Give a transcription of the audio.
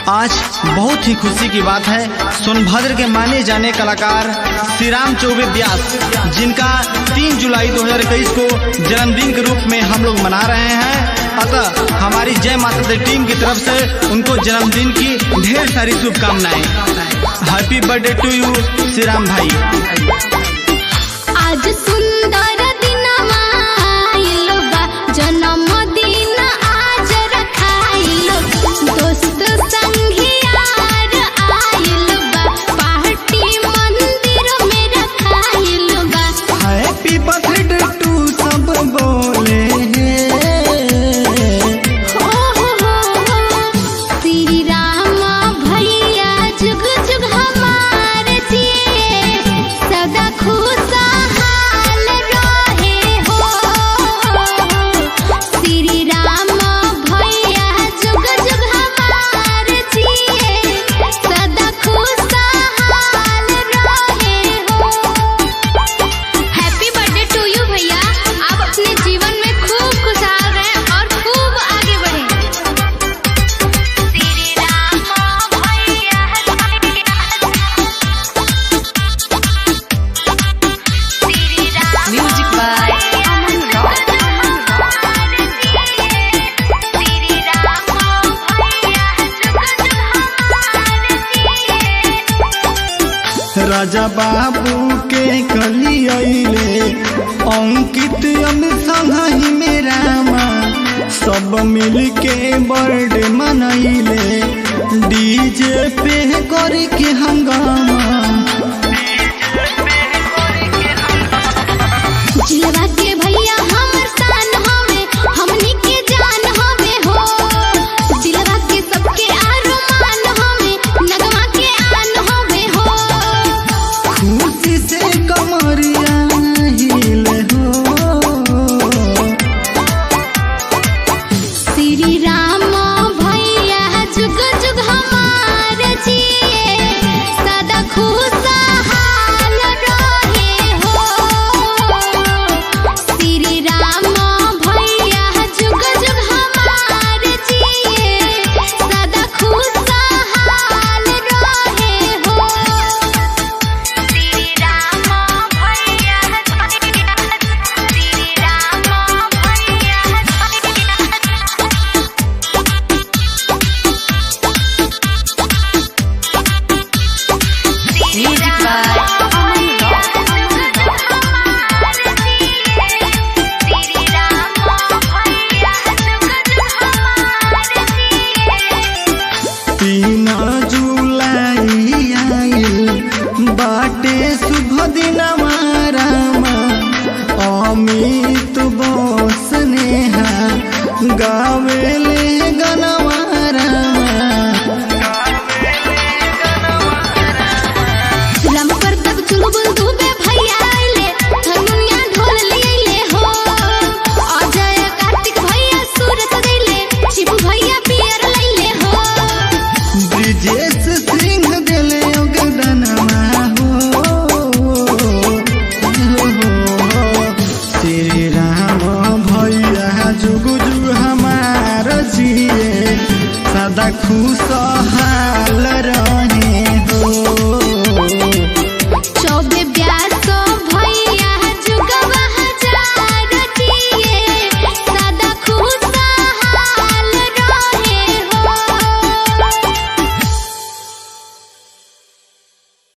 आज बहुत ही खुशी की बात है, सोनभद्र के माने जाने कलाकार श्री राम चौबे व्यास, जिनका 3 जुलाई 2021 को जन्मदिन के रूप में हम लोग मना रहे हैं। अतः हमारी जय माता दी टीम की तरफ से उनको जन्मदिन की ढेर सारी शुभकामनाएं। Happy birthday to you Shri Ram भाई। आज सुंदर दिनमा आइलो बा, जन्मदिन आज रखाइलो, दोस्त संगी यार आइलो बा, पार्टी मंदिर में रखाइलो बा। हैप्पी बर्थडे टू सब बोले श्री राम भैया जुग जुग हमारे जिए, सदा खुशहाल रहे हो। श्री राम भैया जुग जुग हमारे जिए, सदा खुशहाल रहे हो। हैप्पी बर्थडे टू यू भैया, आप अपने जीवन में खूब खुशहाल रहें और खूब आगे बढ़ें। श्री राम भैया म्यूजिक बाय राजा बाबू के कली अइले, अंकित संगहि मेरा माँ, सब मिल के बर्थडे मनैले, डीजे पे करके हंगामा। जिलवा के भैया हमर शान हवे, हमनी के जान हवे हो। दिलवा के सबके आरमान हवे, नगवा के आन हवे हो। खुशी से कमरिया हिले हो। श्री राम भैया जुग जुग हमारे जिए, सदा खुशहाल रहे हो। श्री राम भैया जुग जुग हमारे जिए, सदा खुशहाल रहे हो। श्री राम भैया, श्री राम भैया। म्यूजिक बाय तीन जुलाई आइल बाटे शुभ दिन रामा, अमित बोस नेहा गावेले गनवा रामा। राम प्रताप चुलबुल दुबे भैया आइले, धनुया ढोल लियाइले हो। अजय कार्तिक भैया सुर सजैले, शिबू भैया पियर लैले हो। ब्रिजेश सिंह दिले योगदानमा हो। श्री राम भैया जुग जुग हमार जिए, सदा खुशहाल रहे।